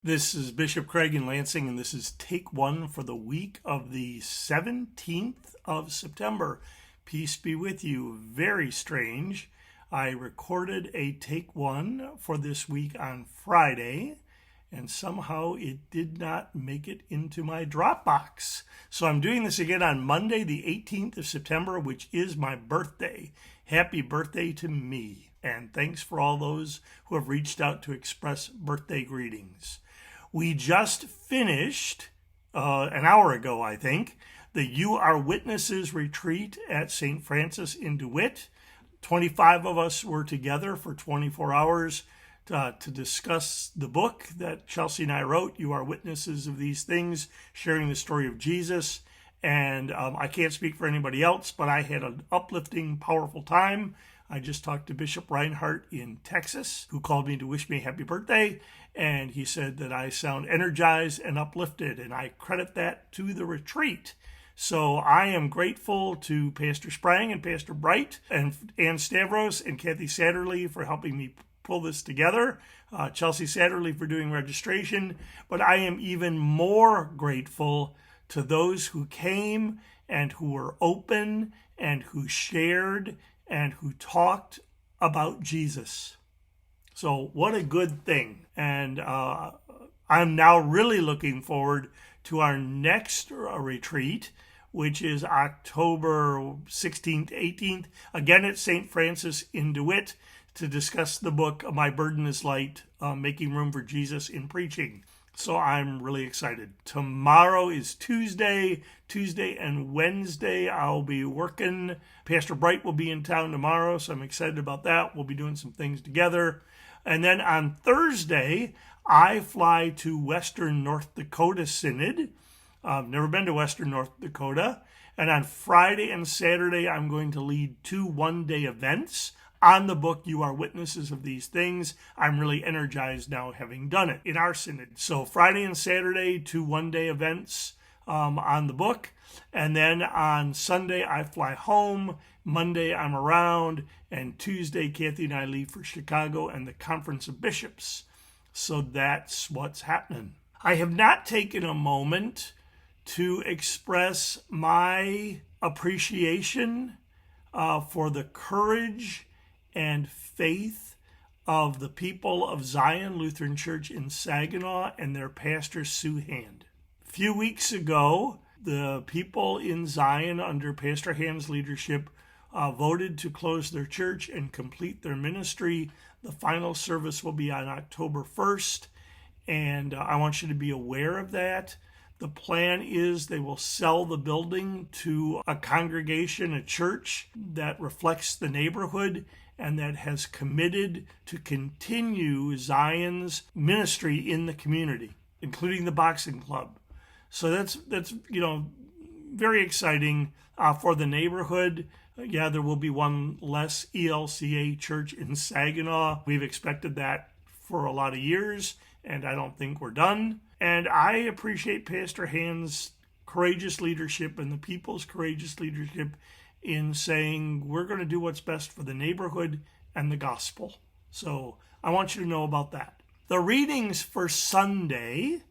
This is Bishop Craig in Lansing, and this is take one for the week of the 17th of September. Peace be with you. Very strange. I recorded a take one for this week on Friday, and somehow it did not make it into my Dropbox. So I'm doing this again on Monday, the 18th of September, which is my birthday. Happy birthday to me. And thanks for all those who have reached out to express birthday greetings. We just finished, an hour ago, I think, the You Are Witnesses retreat at St. Francis in DeWitt. 25 of us were together for 24 hours to discuss the book that Chelsea and I wrote, You Are Witnesses of These Things, sharing the story of Jesus. And I can't speak for anybody else, but I had an uplifting, powerful time. I just talked to Bishop Reinhardt in Texas, who called me to wish me a happy birthday, and he said that I sound energized and uplifted, and I credit that to the retreat. So I am grateful to Pastor Sprang and Pastor Bright and Ann Stavros and Kathy Satterley for helping me pull this together, Chelsea Satterley for doing registration, but I am even more grateful to those who came and who were open and who shared and who talked about Jesus. So what a good thing. And I'm now really looking forward to our next retreat, which is October 16th, 18th, again at St. Francis in DeWitt, to discuss the book, My Burden is Light, Making Room for Jesus in Preaching. So I'm really excited. Tomorrow is Tuesday. Tuesday and Wednesday I'll be working. Pastor Bright will be in town tomorrow, so I'm excited about that. We'll be doing some things together. And then on Thursday, I fly to Western North Dakota Synod. I've never been to Western North Dakota. And on Friday and Saturday, I'm going to lead 2 one-day events on the book, You Are Witnesses of These Things. I'm really energized now having done it in our synod. So Friday and Saturday, 2 one-day events on the book. And then on Sunday, I fly home. Monday, I'm around. And Tuesday, Kathy and I leave for Chicago and the Conference of Bishops. So that's what's happening. I have not taken a moment to express my appreciation for the courage and faith of the people of Zion Lutheran Church in Saginaw and their pastor, Sue Hand. A few weeks ago, the people in Zion under Pastor Hand's leadership voted to close their church and complete their ministry. The final service will be on October 1st, and I want you to be aware of that. The plan is they will sell the building to a congregation, a church that reflects the neighborhood and that has committed to continue Zion's ministry in the community, including the boxing club. So that's very exciting for the neighborhood. Yeah, there will be one less ELCA church in Saginaw. We've expected that for a lot of years, and I don't think we're done. And I appreciate Pastor Hand's courageous leadership and the people's courageous leadership in saying we're going to do what's best for the neighborhood and the gospel. So I want you to know about that. The readings for Sunday,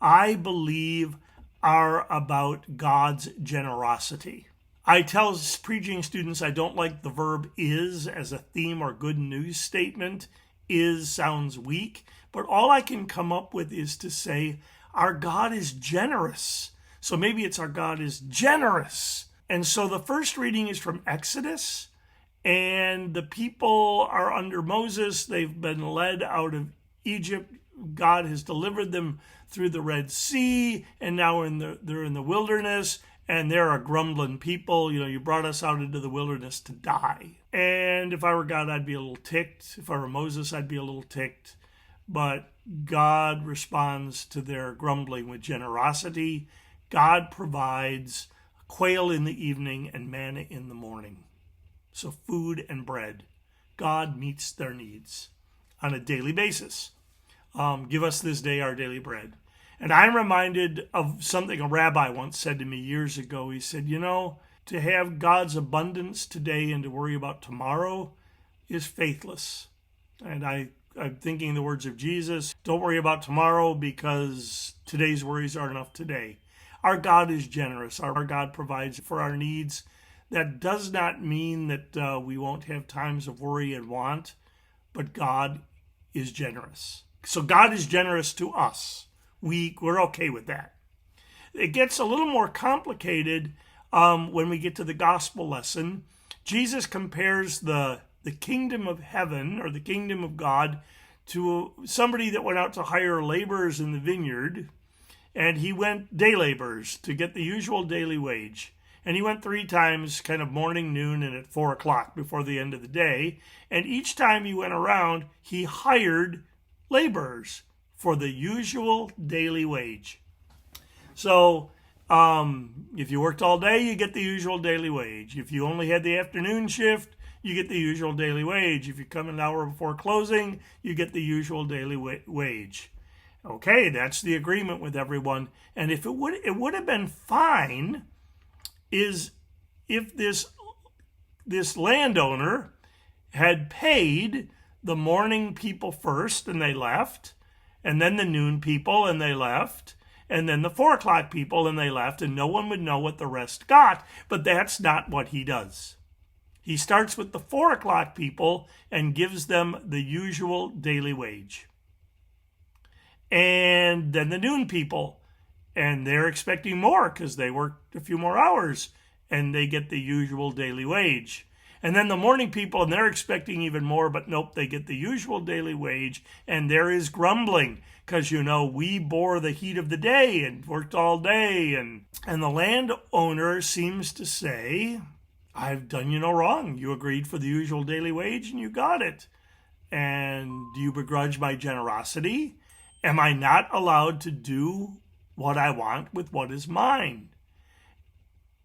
I believe, are about God's generosity. I tell preaching students I don't like the verb is as a theme or good news statement. Is sounds weak, but all I can come up with is to say our God is generous. So maybe it's our God is generous. And so the first reading is from Exodus, and the people are under Moses. They've been led out of Egypt. God has delivered them through the Red Sea, and now they're in the wilderness, and they're a grumbling people. You brought us out into the wilderness to die. And if I were God, I'd be a little ticked. If I were Moses, I'd be a little ticked. But God responds to their grumbling with generosity. God provides quail in the evening and manna in the morning. So food and bread. God meets their needs on a daily basis. Give us this day our daily bread. And I'm reminded of something a rabbi once said to me years ago. He said, to have God's abundance today and to worry about tomorrow is faithless. And I I'm thinking the words of Jesus. Don't worry about tomorrow because today's worries are enough today. Our God is generous. Our God provides for our needs. That does not mean that we won't have times of worry and want, but God is generous. So God is generous to us. We're okay with that. It gets a little more complicated when we get to the gospel lesson. Jesus compares the kingdom of heaven or the kingdom of God to somebody that went out to hire laborers in the vineyard, and he went day laborers to get the usual daily wage. And he went 3 times, kind of morning, noon, and at 4 o'clock before the end of the day. And each time he went around, he hired laborers for the usual daily wage. So if you worked all day, you get the usual daily wage. If you only had the afternoon shift, you get the usual daily wage. If you come an hour before closing, you get the usual daily wage. Okay, that's the agreement with everyone. And if it would have been fine is if this landowner had paid the morning people first and they left, and then the noon people and they left, and then the 4 o'clock people and they left, and no one would know what the rest got. But that's not what he does. He starts with the 4 o'clock people and gives them the usual daily wage. And then the noon people, and they're expecting more because they worked a few more hours and they get the usual daily wage. And then the morning people, and they're expecting even more, but nope, they get the usual daily wage. And there is grumbling because, we bore the heat of the day and worked all day. And the landowner seems to say, I've done you no wrong. You agreed for the usual daily wage and you got it. And do you begrudge my generosity? Am I not allowed to do what I want with what is mine?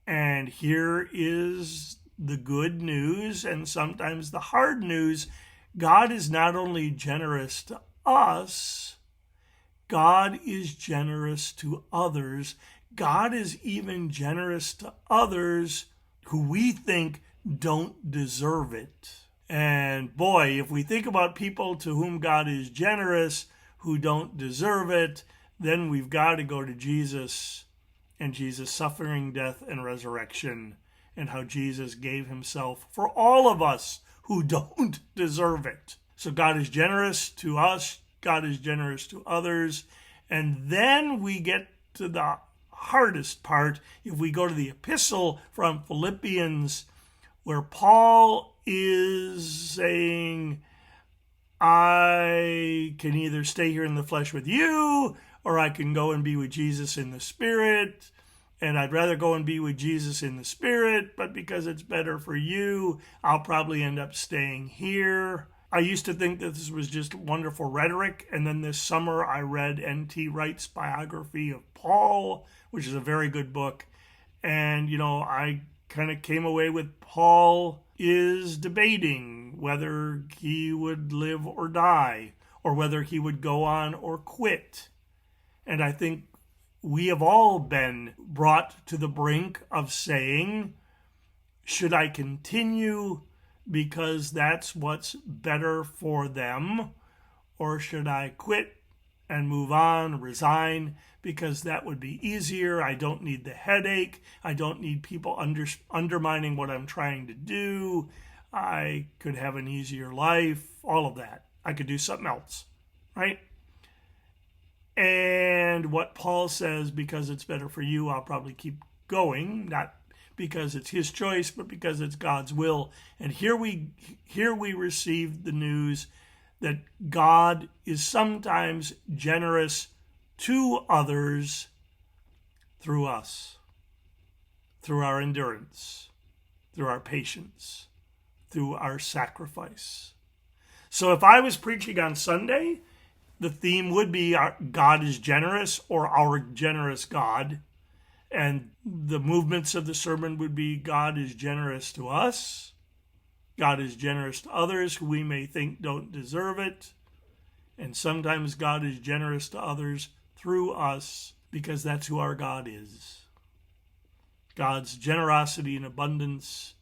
And here is the good news and sometimes the hard news. God is not only generous to us, God is generous to others. God is even generous to others who we think don't deserve it. And boy, if we think about people to whom God is generous who don't deserve it, then we've got to go to Jesus and Jesus' suffering, death, and resurrection, and how Jesus gave himself for all of us who don't deserve it. So God is generous to us, God is generous to others, and then we get to the hardest part if we go to the epistle from Philippians, where Paul is saying, I can either stay here in the flesh with you, or I can go and be with Jesus in the Spirit. And I'd rather go and be with Jesus in the Spirit, but because it's better for you, I'll probably end up staying here. I used to think that this was just wonderful rhetoric, and then this summer I read N.T. Wright's biography of Paul, which is a very good book. And, I kind of came away with Paul is debating whether he would live or die, or whether he would go on or quit. And I think we have all been brought to the brink of saying, should I continue because that's what's better for them, or should I quit and move on, resign, because that would be easier? I don't need the headache. I don't need people undermining what I'm trying to do. I could have an easier life, all of that. I could do something else, right? And what Paul says, because it's better for you, I'll probably keep going, not because it's his choice, but because it's God's will. And here we receive the news that God is sometimes generous to others through us, through our endurance, through our patience, through our sacrifice. So if I was preaching on Sunday, the theme would be God is generous, or our generous God. And the movements of the sermon would be God is generous to us. God is generous to others who we may think don't deserve it. And sometimes God is generous to others through us, because that's who our God is. God's generosity and abundance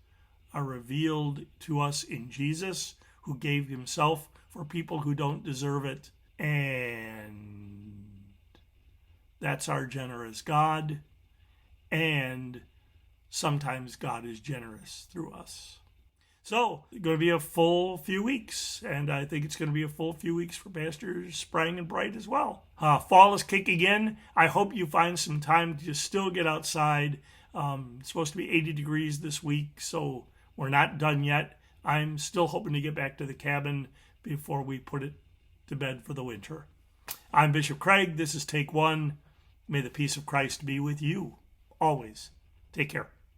are revealed to us in Jesus, who gave himself for people who don't deserve it. And that's our generous God. And sometimes God is generous through us. So, it's going to be a full few weeks, and I think it's going to be a full few weeks for Pastors Sprang and Bright as well. Fall is kicking in. I hope you find some time to still get outside. It's supposed to be 80 degrees this week, so we're not done yet. I'm still hoping to get back to the cabin before we put it to bed for the winter. I'm Bishop Craig. This is Take One. May the peace of Christ be with you always. Take care.